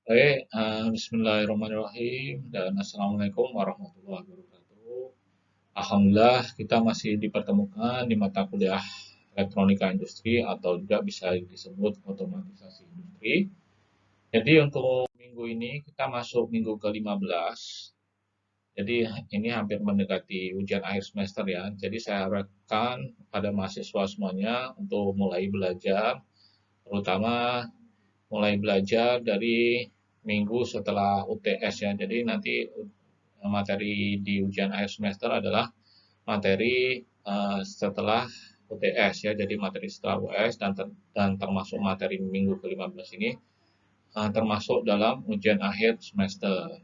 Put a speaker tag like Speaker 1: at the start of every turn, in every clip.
Speaker 1: Baik, bismillahirrahmanirrahim dan assalamualaikum warahmatullahi wabarakatuh. Alhamdulillah kita masih dipertemukan di mata kuliah elektronika industri atau juga bisa disebut otomatisasi industri. Jadi untuk minggu ini kita masuk minggu ke-15. Jadi ini hampir mendekati ujian akhir semester ya. Jadi saya harapkan pada mahasiswa semuanya untuk mulai belajar, terutama mulai belajar dari minggu setelah UTS ya. Jadi nanti materi di ujian akhir semester adalah materi setelah UTS ya. Jadi materi setelah UTS dan termasuk materi minggu ke-15 ini termasuk dalam ujian akhir semester.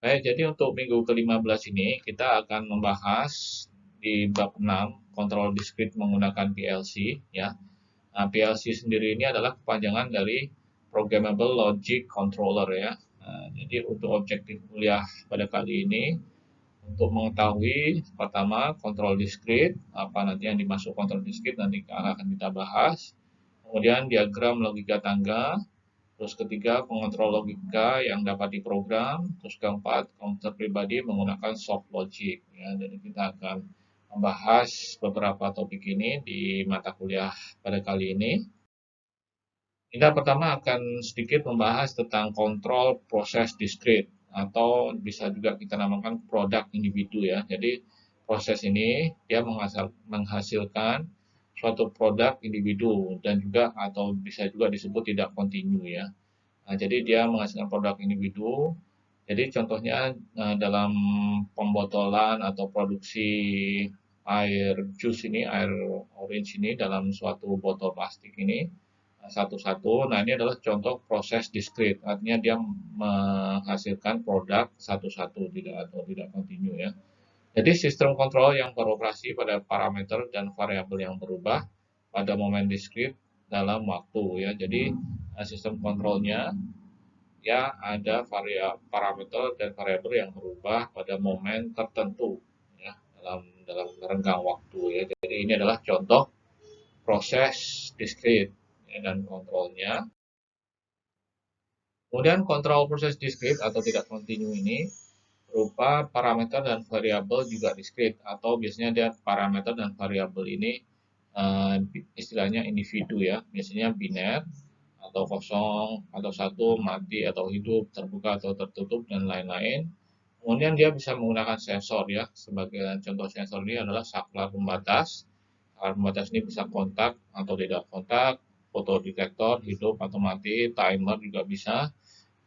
Speaker 1: Baik, jadi untuk minggu ke-15 ini kita akan membahas di bab 6 kontrol diskrit menggunakan PLC ya. Nah, PLC sendiri ini adalah kepanjangan dari Programmable Logic Controller ya. Nah, jadi untuk objektif kuliah pada kali ini untuk mengetahui pertama kontrol diskrit, apa nanti yang dimaksud kontrol diskrit nanti akan kita bahas. Kemudian diagram logika tangga, terus ketiga pengontrol logika yang dapat diprogram, terus keempat komputer pribadi menggunakan soft logic ya. Jadi kita akan membahas beberapa topik ini di mata kuliah pada kali ini. Kita pertama akan sedikit membahas tentang kontrol proses diskrit atau bisa juga kita namakan produk individu ya. Jadi proses ini dia menghasilkan suatu produk individu dan juga atau bisa juga disebut tidak kontinu ya. Nah, jadi dia menghasilkan produk individu. Jadi contohnya dalam pembotolan atau produksi air jus ini, air orange ini dalam suatu botol plastik ini satu-satu. Nah, ini adalah contoh proses diskrit. Artinya dia menghasilkan produk satu-satu tidak atau tidak kontinu ya. Jadi sistem kontrol yang beroperasi pada parameter dan variabel yang berubah pada momen diskrit dalam waktu ya. Jadi sistem kontrolnya ya ada parameter dan variabel yang berubah pada momen tertentu ya dalam renggang waktu ya. Jadi ini adalah contoh proses diskrit ya, dan kontrolnya. Kemudian kontrol proses diskrit atau tidak kontinu ini berupa parameter dan variabel juga diskrit atau biasanya dia parameter dan variabel ini istilahnya individu ya, biasanya biner atau kosong atau satu, mati atau hidup, terbuka atau tertutup dan lain-lain. Kemudian dia bisa menggunakan sensor ya, sebagai contoh sensor ini adalah saklar pembatas. Saklar pembatas ini bisa kontak atau tidak kontak, fotodetektor hidup atau mati, timer juga bisa.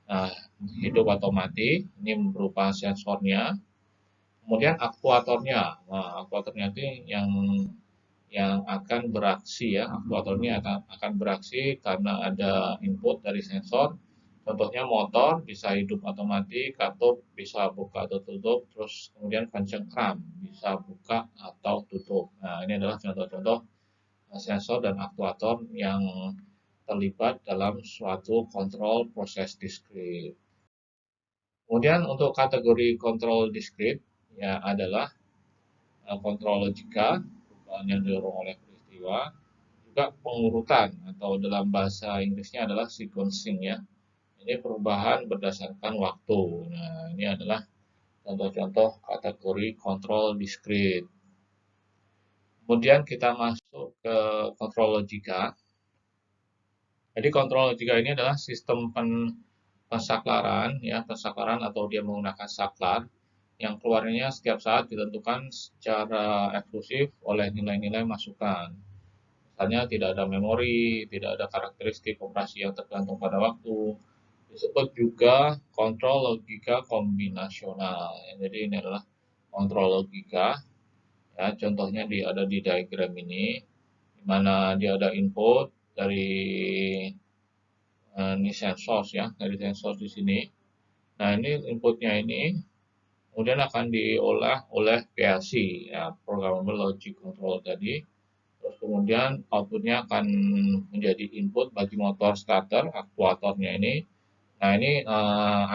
Speaker 1: Nah, hidup atau mati ini berupa sensornya. Kemudian aktuatornya. Nah, aktuatornya itu yang akan beraksi ya. Aktuator ini akan beraksi karena ada input dari sensor. Contohnya motor bisa hidup atau mati, katup bisa buka atau tutup, terus kemudian pencengkram bisa buka atau tutup. Nah, ini adalah contoh-contoh sensor dan aktuator yang terlibat dalam suatu kontrol proses diskrit. Kemudian untuk kategori kontrol diskrit ya adalah kontrol logika yang didorong oleh peristiwa, juga pengurutan atau dalam bahasa Inggrisnya adalah sequencing ya. Ini perubahan berdasarkan waktu. Nah, ini adalah contoh-contoh kategori kontrol diskrit. Kemudian kita masuk ke kontrol logika. Jadi kontrol logika ini adalah sistem pensaklaran ya, pensaklaran atau dia menggunakan saklar yang keluarnya setiap saat ditentukan secara eksklusif oleh nilai-nilai masukan. Misalnya tidak ada memori, tidak ada karakteristik operasi yang tergantung pada waktu. Disebut juga kontrol logika kombinasional. Jadi ini adalah kontrol logika. Ya, contohnya ada di diagram ini, di mana dia ada input dari ini sensor ya, dari sensor di sini. Nah, ini inputnya ini kemudian akan diolah oleh PLC ya, Programmable Logic Control tadi. Terus kemudian outputnya akan menjadi input bagi motor starter aktuatornya ini. Nah, ini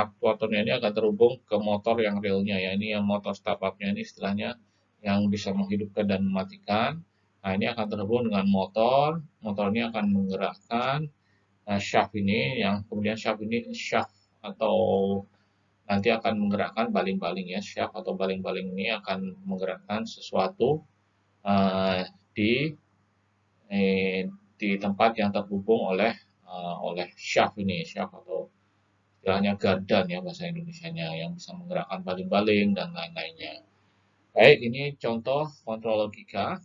Speaker 1: aktuatornya ini akan terhubung ke motor yang realnya ya. Ini yang motor startupnya ini istilahnya yang bisa menghidupkan dan mematikan. Nah, ini akan terhubung dengan motor. Motor ini akan menggerakkan shaft ini, yang kemudian shaft atau nanti akan menggerakkan baling-baling ya, shaft atau baling-baling ini akan menggerakkan sesuatu uh, di eh, di tempat yang terhubung oleh shaft ini, shaft atau istilahnya gardan ya bahasa Indonesianya, yang bisa menggerakkan baling-baling dan lain-lainnya. Baik, ini contoh kontrol logika.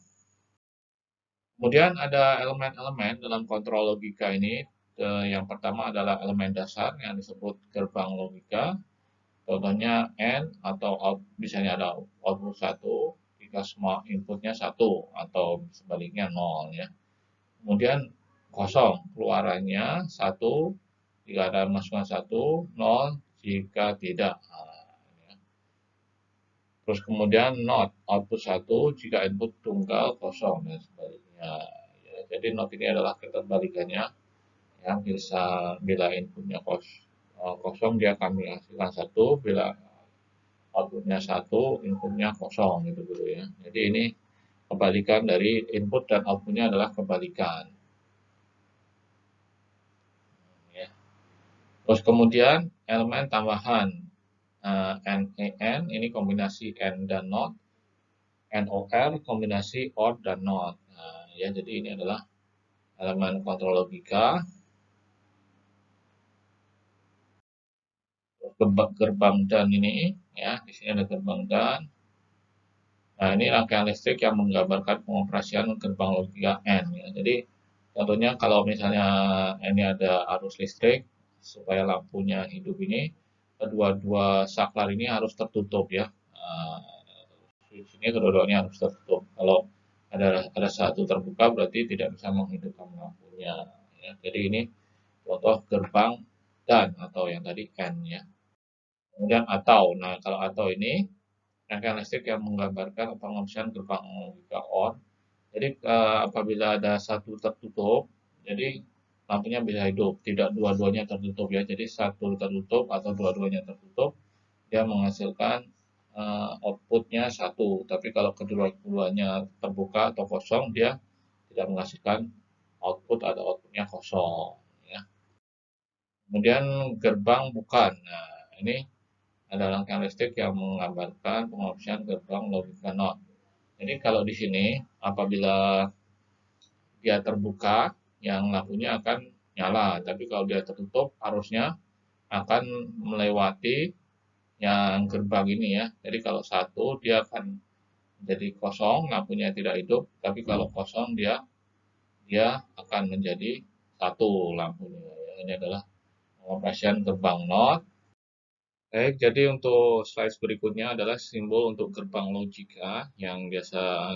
Speaker 1: Kemudian ada elemen-elemen dalam kontrol logika ini. Yang pertama adalah elemen dasar yang disebut gerbang logika. Contohnya N atau misalnya ada output 1 jika semua inputnya 1 atau sebaliknya 0 ya. Kemudian kosong, keluarannya 1 jika ada masukan 1, 0 jika tidak. Ya. Terus kemudian not, output 1 jika input tunggal kosong dan sebaliknya. Ya, jadi not ini adalah keterbalikannya, yang bisa bila inputnya kosong dia akan menghasilkan 1, bila outputnya 1 inputnya kosong gitu dulu ya. Jadi ini kebalikan dari input dan outputnya adalah kebalikan. Ya. Terus kemudian elemen tambahan NaN ini kombinasi N dan NOT, NOR kombinasi OR dan NOT. Nah, ya jadi ini adalah elemen kontrol logika. Gerbang dan ini ya, di sini ada gerbang dan. Nah, ini rangkaian listrik yang menggambarkan pengoperasian gerbang logika N ya. Jadi contohnya kalau misalnya ini ada arus listrik, supaya lampunya hidup ini, kedua-dua saklar ini harus tertutup ya. Di sini kedua-duanya harus tertutup. Kalau ada satu terbuka berarti tidak bisa menghidupkan lampunya. Ya. Jadi ini contoh gerbang dan atau yang tadi N ya. Kemudian atau, nah kalau atau ini rangkaian listrik yang menggambarkan pengoperasian gerbang logika OR. Jadi apabila ada satu tertutup, jadi lampunya bisa hidup, tidak dua-duanya tertutup ya. Jadi satu tertutup atau dua-duanya tertutup, dia menghasilkan outputnya 1. Tapi kalau kedua-duanya terbuka atau kosong, dia tidak menghasilkan output atau outputnya kosong. Ya. Kemudian gerbang bukan. Nah, ini ada rangkaian listrik yang menggambarkan pengoperasian gerbang logika NOT. Jadi kalau di sini apabila dia terbuka, yang lampunya akan nyala. Tapi kalau dia tertutup, arusnya akan melewati yang gerbang ini ya. Jadi kalau satu dia akan jadi kosong, lampunya tidak hidup. Tapi kalau kosong dia dia akan menjadi satu lampunya. Ini adalah pengoperasian gerbang NOT. Baik, jadi untuk slide berikutnya adalah simbol untuk gerbang logika yang biasa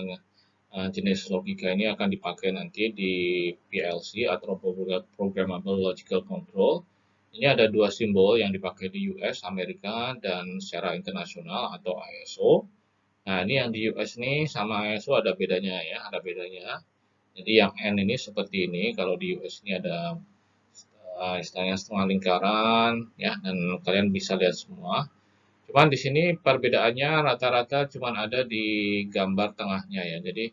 Speaker 1: jenis logika ini akan dipakai nanti di PLC atau Programmable Logical Control. Ini ada dua simbol yang dipakai di US, Amerika, dan secara internasional atau ISO. Nah, ini yang di US ini sama ISO ada bedanya ya, ada bedanya. Jadi yang N ini seperti ini, kalau di US ini ada istilahnya setengah lingkaran ya, dan kalian bisa lihat semua. Cuman di sini perbedaannya rata-rata cuman ada di gambar tengahnya ya. Jadi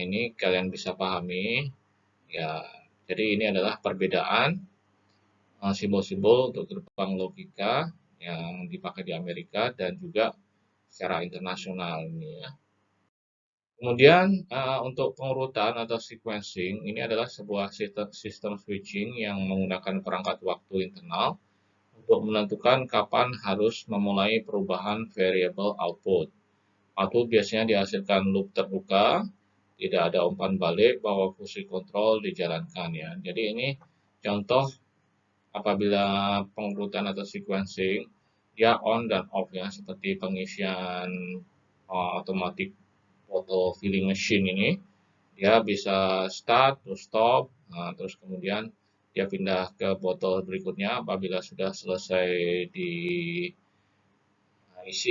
Speaker 1: ini kalian bisa pahami ya. Jadi ini adalah perbedaan simbol-simbol untuk gerbang logika yang dipakai di Amerika dan juga secara internasional ini ya. Kemudian untuk pengurutan atau sequencing ini adalah sebuah sistem switching yang menggunakan perangkat waktu internal untuk menentukan kapan harus memulai perubahan variable output. Output biasanya dihasilkan loop terbuka, tidak ada umpan balik bahwa fungsi kontrol dijalankan ya. Jadi ini contoh apabila pengurutan atau sequencing dia on dan off ya, seperti pengisian otomatis auto filling machine ini, dia bisa start to stop, nah, terus kemudian dia pindah ke botol berikutnya apabila sudah selesai diisi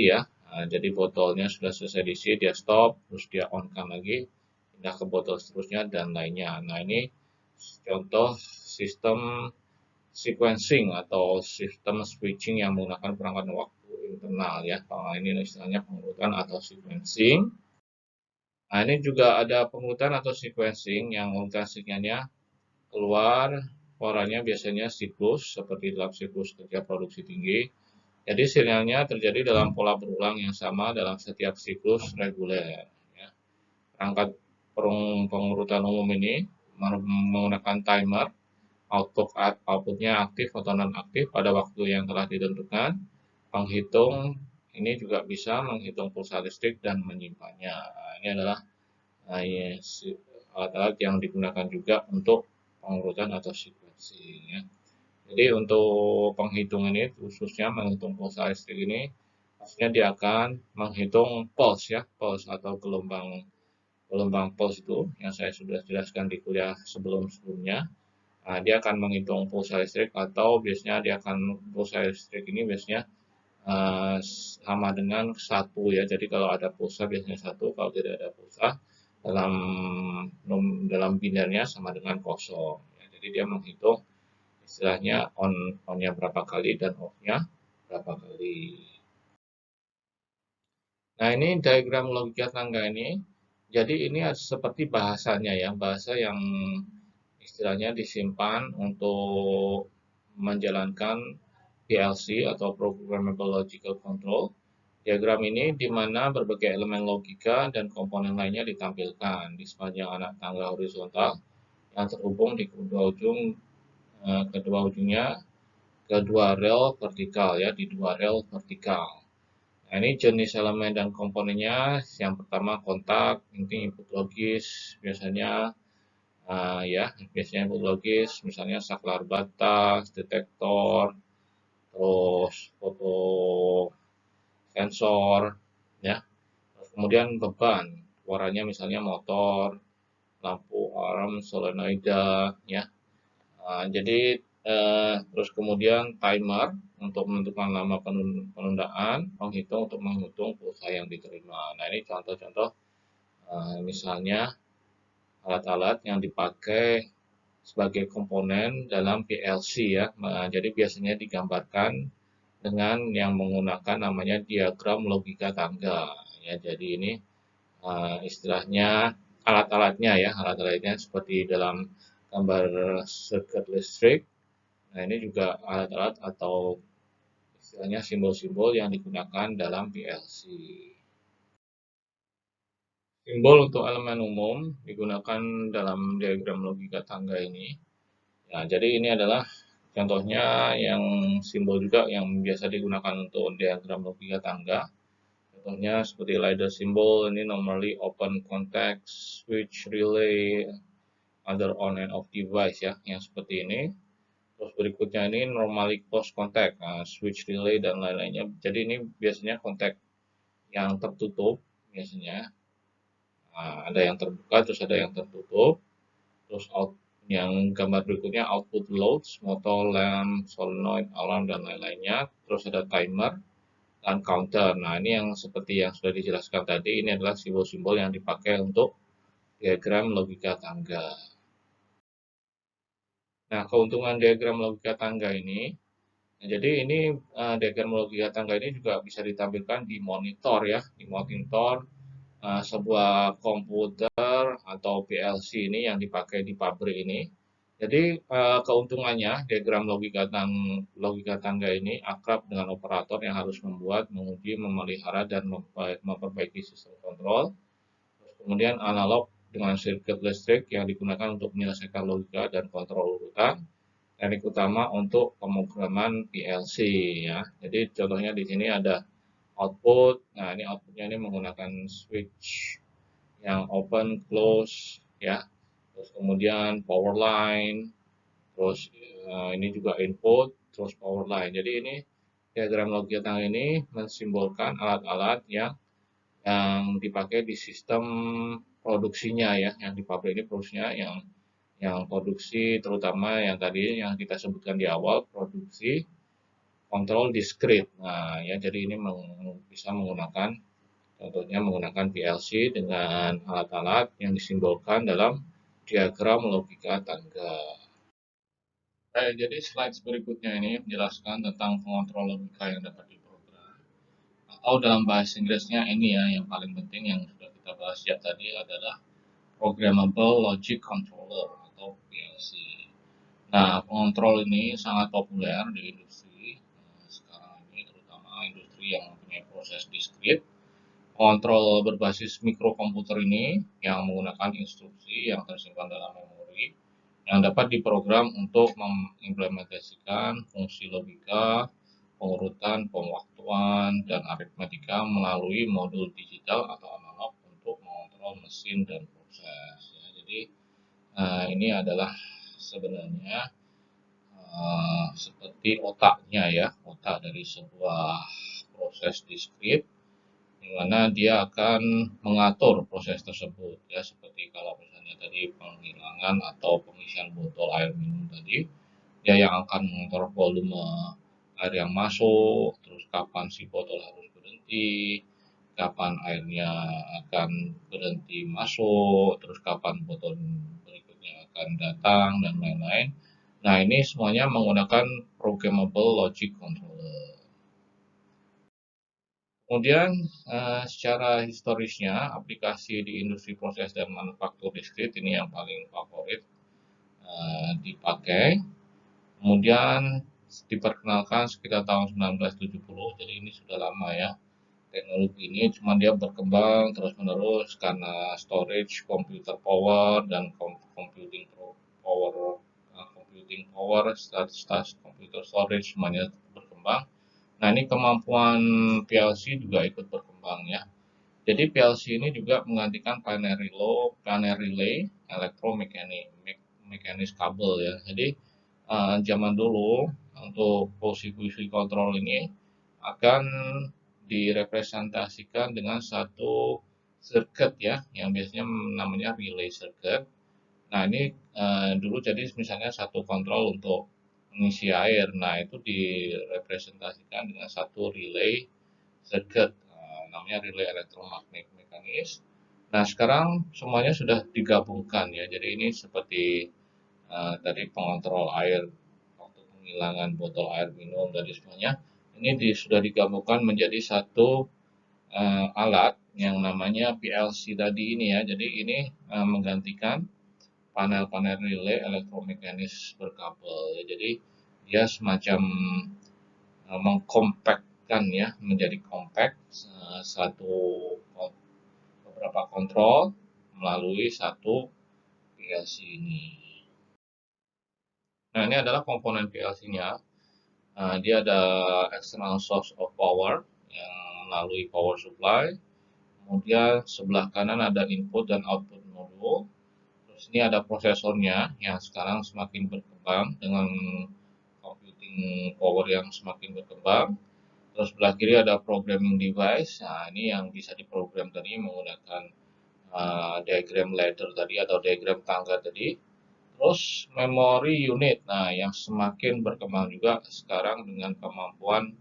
Speaker 1: ya. Nah, jadi botolnya sudah selesai diisi, dia stop, terus dia on kan lagi, pindah ke botol seterusnya dan lainnya. Nah, ini contoh sistem sequencing atau sistem switching yang menggunakan perangkat waktu internal ya. Nah, ini istilahnya pengurutan atau sequencing. Nah, ini juga ada pengurutan atau sequencing yang urutan sinyalnya keluar, warnanya biasanya siklus, seperti dalam siklus kerja produksi tinggi. Jadi sinyalnya terjadi dalam pola berulang yang sama dalam setiap siklus reguler. Ya. Perangkat pengurutan umum ini menggunakan timer, outputnya aktif atau non-aktif pada waktu yang telah ditentukan. Penghitung ini juga bisa menghitung pulsa listrik dan menyimpannya. Nah, ini adalah alat-alat yang digunakan juga untuk pengurutan atau sequencing. Ya. Jadi untuk penghitung ini, khususnya menghitung pulsa listrik ini, maksudnya dia akan menghitung pulse ya, pulse atau gelombang pulse itu yang saya sudah jelaskan di kuliah sebelumnya. Nah, dia akan menghitung pulsa listrik atau biasanya pulsa listrik ini biasanya sama dengan satu ya. Jadi kalau ada pulsa biasanya satu, kalau tidak ada pulsa dalam binarnya sama dengan kosong. Ya, jadi dia menghitung istilahnya onnya berapa kali dan off-nya berapa kali. Nah, ini diagram logika tangga ini. Jadi ini seperti bahasanya ya, bahasa yang istilahnya disimpan untuk menjalankan PLC atau Programmable Logical Control. Diagram ini di mana berbagai elemen logika dan komponen lainnya ditampilkan di sepanjang anak tangga horizontal yang terhubung di kedua ujungnya kedua rel vertikal ya, di dua rel vertikal. Nah, ini jenis elemen dan komponennya. Yang pertama kontak, ini input logis, biasanya input logis, misalnya saklar batas, detektor, terus foto sensor, ya. Terus kemudian beban, warnanya misalnya motor, lampu alarm, solenoida, ya. Jadi terus kemudian timer untuk menentukan lama penundaan, penghitung untuk menghitung pulsa yang diterima. Nah, ini contoh-contoh misalnya alat-alat yang dipakai sebagai komponen dalam PLC ya. Jadi biasanya digambarkan dengan yang menggunakan namanya diagram logika tangga. Ya, jadi ini istilahnya alat-alatnya ya, alat-alatnya seperti dalam gambar circuit listrik. Nah, ini juga alat-alat atau istilahnya simbol-simbol yang digunakan dalam PLC. Simbol untuk elemen umum digunakan dalam diagram logika tangga ini. Nah, jadi ini adalah contohnya yang simbol juga yang biasa digunakan untuk diagram logika tangga. Contohnya seperti ladder symbol, ini normally open contact, switch, relay, other on and off device ya, yang seperti ini. Terus berikutnya ini normally close contact, switch, relay, dan lain-lainnya. Jadi ini biasanya kontak yang tertutup, biasanya. Ada yang terbuka, terus ada yang tertutup. Terus yang gambar berikutnya output loads, motor, lamp, solenoid, alarm, dan lain-lainnya. Terus ada timer dan counter. Nah, ini yang seperti yang sudah dijelaskan tadi, ini adalah simbol-simbol yang dipakai untuk diagram logika tangga. Nah, keuntungan diagram logika tangga ini, jadi ini diagram logika tangga ini juga bisa ditampilkan di monitor ya, di monitor sebuah komputer atau PLC ini yang dipakai di pabrik ini. Jadi keuntungannya diagram logika tangga ini akrab dengan operator yang harus membuat, menguji, memelihara, dan memperbaiki sistem kontrol. Terus kemudian analog dengan sirkuit listrik yang digunakan untuk menyelesaikan logika dan kontrol urutan. Teknik utama untuk pemrograman PLC ya. Jadi contohnya di sini ada output. Nah, ini outputnya ini menggunakan switch yang open, close ya. Terus kemudian power line, terus ini juga input, terus power line. Jadi ini diagram logika tangga ini mensimbolkan alat-alat yang dipakai di sistem produksinya ya, yang di pabrik ini produksinya yang produksi terutama yang tadi yang kita sebutkan di awal, produksi kontrol diskrit. Nah, ya jadi ini bisa menggunakan contohnya menggunakan PLC dengan alat-alat yang disimbolkan dalam diagram logika tangga. Jadi slide berikutnya ini menjelaskan tentang pengontrol logika yang dapat diprogram. Atau dalam bahasa Inggrisnya ini ya, yang paling penting yang sudah kita bahas ya tadi adalah Programmable Logic Controller atau PLC. Nah, pengontrol ini sangat populer di industri sekarang ini, terutama industri yang mempunyai proses diskrit. Pengontrol berbasis mikrokomputer ini yang menggunakan instruksi yang tersimpan dalam memori yang dapat diprogram untuk mengimplementasikan fungsi logika, pengurutan, pemwaktuan, dan aritmatika melalui modul digital atau analog untuk mengontrol mesin dan proses. Ya, jadi ini adalah sebenarnya seperti otaknya ya, otak dari sebuah proses diskrit di mana dia akan mengatur proses tersebut ya, seperti kalau misalnya tadi penghilangan atau pengisian botol air minum tadi, dia yang akan mengatur volume air yang masuk, terus kapan si botol harus berhenti, kapan airnya akan berhenti masuk, terus kapan botol berikutnya akan datang dan lain-lain. Nah, ini semuanya menggunakan programmable logic controller. Kemudian secara historisnya aplikasi di industri proses dan manufaktur diskrit ini yang paling favorit dipakai. Kemudian diperkenalkan sekitar tahun 1970, jadi ini sudah lama ya teknologi ini, cuma dia berkembang terus-menerus karena storage, computer power, dan computing power, computer storage semuanya berkembang. Nah, ini kemampuan PLC juga ikut berkembang ya. Jadi PLC ini juga menggantikan planar relay, elektromekanis kabel ya. Jadi zaman dulu untuk posisi kontrol ini akan direpresentasikan dengan satu circuit ya, yang biasanya namanya relay circuit. Nah, ini dulu jadi misalnya satu kontrol untuk mengisi air. Nah, itu direpresentasikan dengan satu relay circuit, namanya relay elektromekanis. Nah, sekarang semuanya sudah digabungkan ya. Jadi ini seperti tadi pengontrol air waktu penghilangan botol air minum dan semuanya. Ini sudah digabungkan menjadi satu alat yang namanya PLC tadi ini ya. Jadi ini menggantikan panel-panel relay elektromekanis berkabel. Jadi dia semacam mengkompakkan ya, menjadi compact satu beberapa kontrol melalui satu PLC ini. Nah, ini adalah komponen PLC-nya. Dia ada external source of power yang melalui power supply. Kemudian sebelah kanan ada input dan output modul. Terus ini ada prosesornya yang sekarang semakin berkembang dengan computing power yang semakin berkembang. Terus sebelah kiri ada programming device. Nah, ini yang bisa diprogram tadi menggunakan diagram ladder tadi atau diagram tangga tadi. Terus memory unit. Nah, yang semakin berkembang juga sekarang dengan kemampuan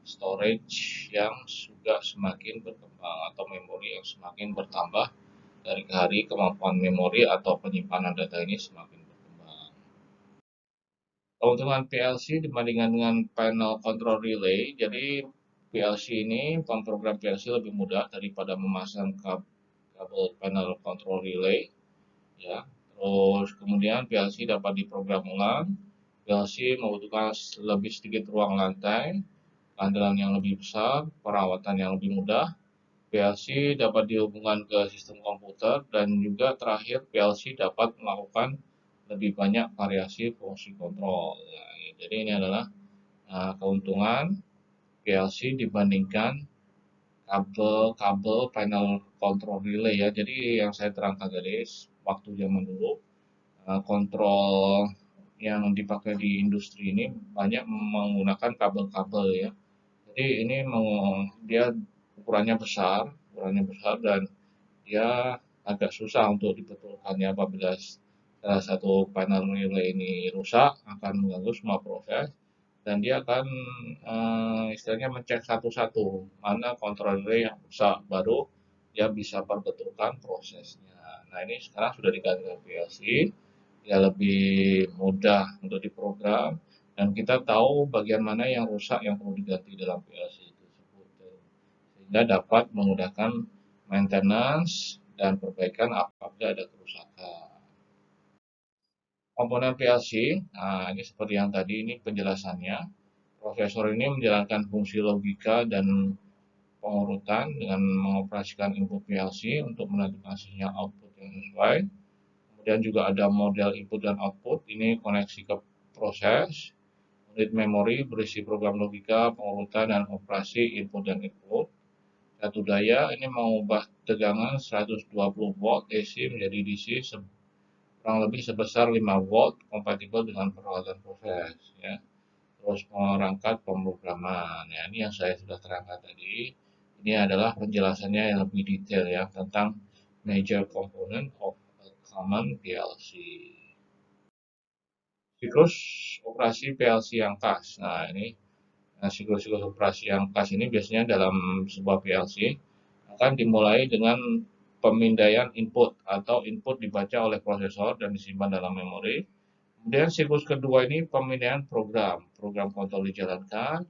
Speaker 1: storage yang juga semakin berkembang atau memori yang semakin bertambah dari ke hari, kemampuan memori atau penyimpanan data ini semakin berkembang. Keuntungan PLC dibandingkan dengan panel control relay, jadi PLC ini, pemrogram PLC lebih mudah daripada memasang kabel panel control relay, ya. Terus kemudian PLC dapat diprogram ulang. PLC membutuhkan lebih sedikit ruang lantai, keandalan yang lebih besar, perawatan yang lebih mudah. PLC dapat dihubungkan ke sistem komputer dan juga terakhir PLC dapat melakukan lebih banyak variasi fungsi kontrol. Ya, jadi ini adalah keuntungan PLC dibandingkan kabel-kabel panel control relay ya. Jadi yang saya terangkan tadi waktu zaman dulu kontrol yang dipakai di industri ini banyak menggunakan kabel-kabel ya. Jadi ini dia ukurannya besar dan dia agak susah untuk dibetulkannya apabila salah satu panel relay ini rusak akan mengganggu semua proses dan dia akan istilahnya mencek satu-satu mana kontrol relay yang rusak baru dia bisa perbetulkan prosesnya. Nah, ini sekarang sudah diganti dengan PLC, ya lebih mudah untuk diprogram dan kita tahu bagian mana yang rusak yang perlu diganti dalam PLC tersebut sehingga dapat memudahkan maintenance dan perbaikan apabila ada kerusakan. Komponen PLC, nah ini seperti yang tadi ini penjelasannya. Prosesor ini menjalankan fungsi logika dan pengurutan dengan mengoperasikan input PLC untuk menentukan sinyal output yang sesuai. Kemudian juga ada model input dan output, ini koneksi ke proses. Unit memori berisi program logika, pengurutan, dan operasi input dan output. Satu daya ini mengubah tegangan 120 volt AC menjadi DC kurang lebih sebesar 5 volt, kompatibel dengan peralatan proses. Ya. Terus perangkat pemrograman. Ya, ini yang saya sudah terangkan tadi. Ini adalah penjelasannya yang lebih detail ya tentang major component of a common PLC. Siklus operasi PLC yang khas. Nah, ini siklus-siklus operasi yang khas ini biasanya dalam sebuah PLC akan dimulai dengan pemindaian input atau input dibaca oleh prosesor dan disimpan dalam memori. Kemudian siklus kedua ini pemindaian program. Program kontrol dijalankan,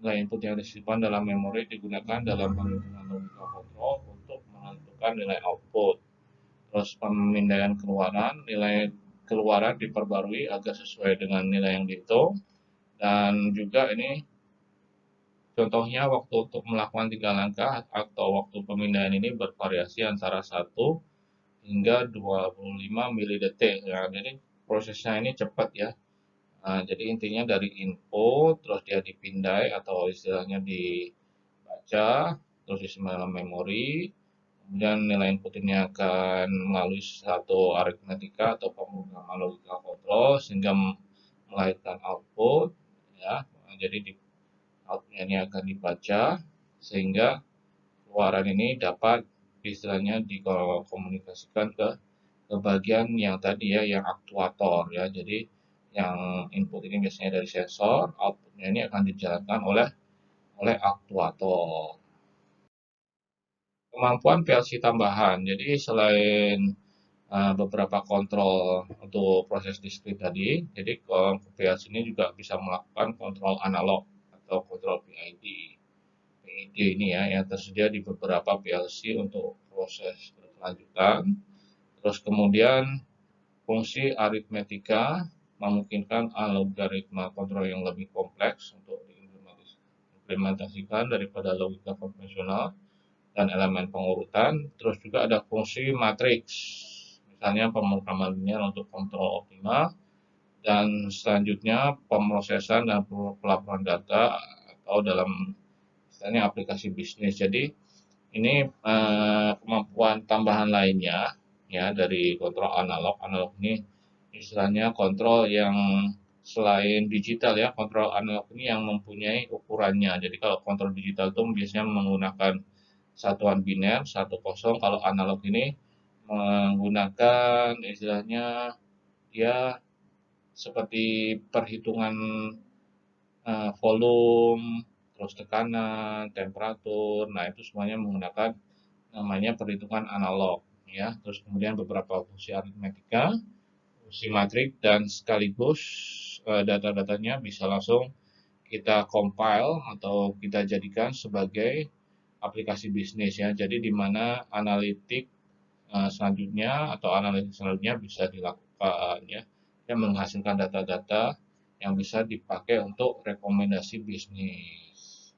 Speaker 1: nilai input yang disimpan dalam memori digunakan dalam penghitungan logika kontrol untuk menentukan nilai output. Terus pemindaian keluaran, nilai keluaran diperbarui agar sesuai dengan nilai yang dihitung. Dan juga ini contohnya waktu untuk melakukan 3 langkah atau waktu pemindaian ini bervariasi antara 1 hingga 25 milidetik. Ya, jadi prosesnya ini cepat ya. Nah, jadi intinya dari input, terus dia dipindai atau istilahnya dibaca, terus disimpan dalam memori, kemudian nilai input ini akan melalui satu aritmetika atau pemrograman logika kontrol sehingga melahirkan output, ya. Jadi outputnya ini akan dibaca sehingga keluaran ini dapat istilahnya dikomunikasikan ke bagian yang tadi ya, yang aktuator ya. Jadi yang input ini biasanya dari sensor, outputnya ini akan dijalankan oleh aktuator. Kemampuan PLC tambahan. Jadi selain beberapa kontrol untuk proses diskrit tadi, jadi PLC ini juga bisa melakukan kontrol analog atau kontrol PID. PID ini ya yang tersedia di beberapa PLC untuk proses berkelanjutan. Terus kemudian fungsi aritmetika memungkinkan algoritma kontrol yang lebih kompleks untuk diimplementasikan daripada logika konvensional dan elemen pengurutan. Terus juga ada fungsi matriks, misalnya pemrograman linear untuk kontrol optimal, dan selanjutnya pemrosesan dan pelaporan data atau dalam misalnya aplikasi bisnis. Jadi ini kemampuan tambahan lainnya ya dari kontrol analog. Analog ini istilahnya kontrol yang selain digital ya, kontrol analog ini yang mempunyai ukurannya. Jadi kalau kontrol digital itu biasanya menggunakan satuan biner 1-0, kalau analog ini menggunakan istilahnya dia seperti perhitungan volume, terus tekanan, temperatur. Nah, itu semuanya menggunakan namanya perhitungan analog ya. Terus kemudian beberapa fungsi aritmetika, fungsi matrik, dan sekaligus data-datanya bisa langsung kita compile atau kita jadikan sebagai aplikasi bisnis ya. Jadi di mana analitik selanjutnya atau analisis selanjutnya bisa dilakukan ya, yang menghasilkan data-data yang bisa dipakai untuk rekomendasi bisnis.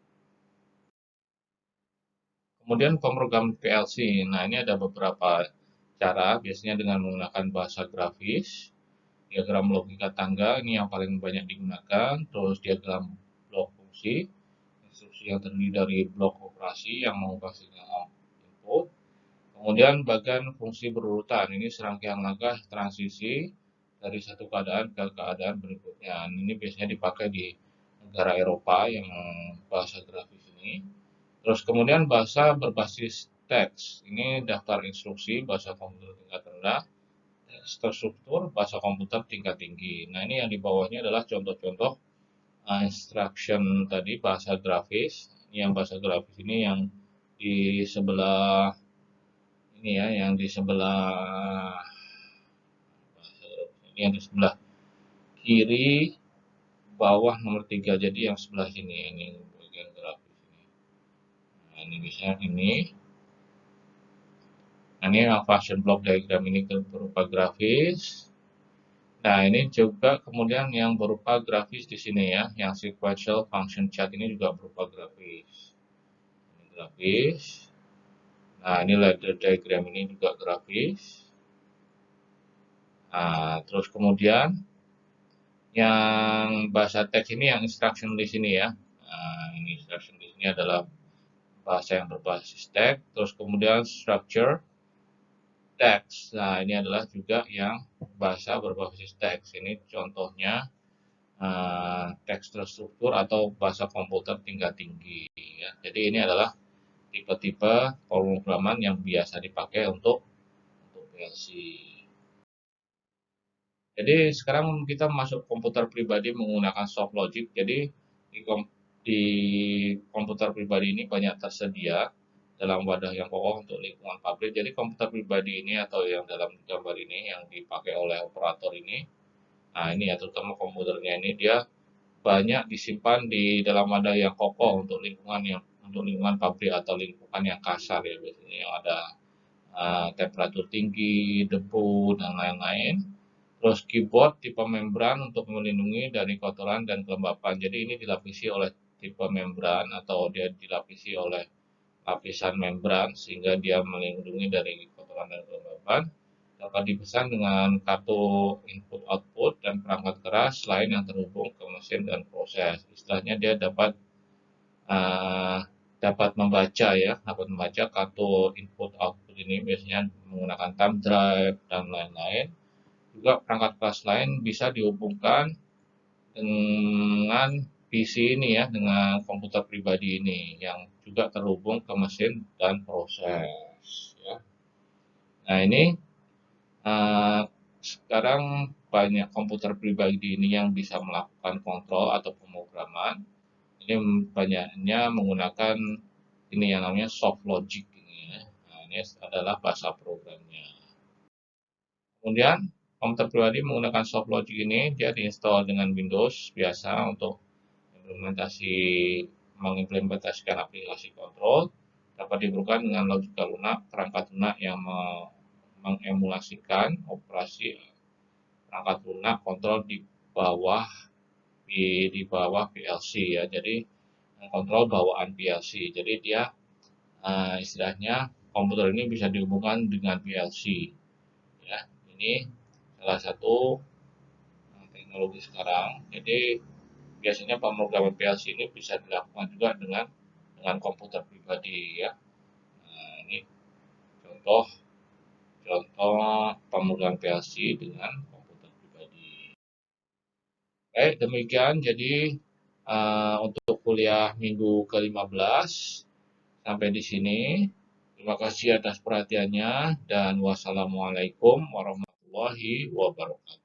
Speaker 1: Kemudian pemrograman PLC. Nah, ini ada beberapa cara, biasanya dengan menggunakan bahasa grafis, diagram logika tangga ini yang paling banyak digunakan, terus diagram blok fungsi, instruksi yang terdiri dari blok operasi yang mengubah sinyal input. Kemudian bagian fungsi berurutan, ini serangkaian langkah transisi dari satu keadaan ke keadaan berikutnya. Ini biasanya dipakai di negara Eropa yang bahasa grafis ini. Terus kemudian bahasa berbasis teks, ini daftar instruksi bahasa komputer tingkat rendah, terstruktur bahasa komputer tingkat tinggi. Nah, ini yang di bawahnya adalah contoh-contoh instruction tadi bahasa grafis. Yang bahasa grafis ini yang di sebelah ini ya, yang di sebelah yang di sebelah kiri bawah nomor 3. Jadi yang sebelah sini ini bagian grafis ini. Nah, ini bisa ini. Nah, ini yang function block diagram ini berupa grafis. Nah, ini juga kemudian yang berupa grafis di sini ya, yang sequential function chart ini juga berupa grafis. Ini grafis. Nah, ini ladder diagram ini juga grafis. Nah, terus kemudian yang bahasa teks ini yang instruction di sini ya. Nah, ini instruction di sini adalah bahasa yang berbasis teks. Terus kemudian structure teks. Nah, ini adalah juga yang bahasa berbasis teks. Ini contohnya teks terstruktur atau bahasa komputer tingkat tinggi. Ya. Jadi ini adalah tipe-tipe pemrograman yang biasa dipakai untuk PLC. Jadi sekarang kita masuk komputer pribadi menggunakan soft logic. Jadi di komputer pribadi ini banyak tersedia dalam wadah yang kokoh untuk lingkungan pabrik. Jadi komputer pribadi ini atau yang dalam gambar ini yang dipakai oleh operator ini, nah ini ya terutama komputernya ini dia banyak disimpan di dalam wadah yang kokoh untuk lingkungan pabrik atau lingkungan yang kasar ya biasanya yang ada temperatur tinggi, debu dan lain-lain. Terus keyboard tipe membran untuk melindungi dari kotoran dan kelembapan. Jadi ini dilapisi oleh tipe membran atau dia dilapisi oleh lapisan membran sehingga dia melindungi dari kotoran dan kelembapan. Dapat dipesan dengan kartu input output dan perangkat keras lain yang terhubung ke mesin dan proses. Istilahnya dia uh, dapat membaca ya, dapat membaca kartu input output ini biasanya menggunakan thumb drive dan lain-lain. Juga perangkat keras lain bisa dihubungkan dengan PC ini ya, dengan komputer pribadi ini yang juga terhubung ke mesin dan proses. Ya. Nah ini sekarang banyak komputer pribadi ini yang bisa melakukan kontrol atau pemrograman. Ini banyaknya menggunakan ini yang namanya soft logic ini ya. Nah, ini adalah bahasa programnya. Kemudian komputer pribadi menggunakan soft logic ini dia diinstal dengan Windows biasa untuk mengimplementasikan aplikasi kontrol. Dapat diperlukan dengan logika lunak, perangkat lunak yang mengemulasikan operasi perangkat lunak kontrol bawah di bawah PLC ya. Jadi kontrol bawaan PLC. Jadi dia istilahnya komputer ini bisa dihubungkan dengan PLC. Ya, ini salah satu teknologi sekarang. Jadi biasanya pemrograman PLC ini bisa dilakukan juga dengan komputer pribadi ya. Nah, ini contoh contoh pemrograman PLC dengan komputer pribadi. Baik, demikian jadi untuk kuliah minggu ke-15 sampai di sini. Terima kasih atas perhatiannya dan wassalamualaikum warahmatullahi wabarakatuh.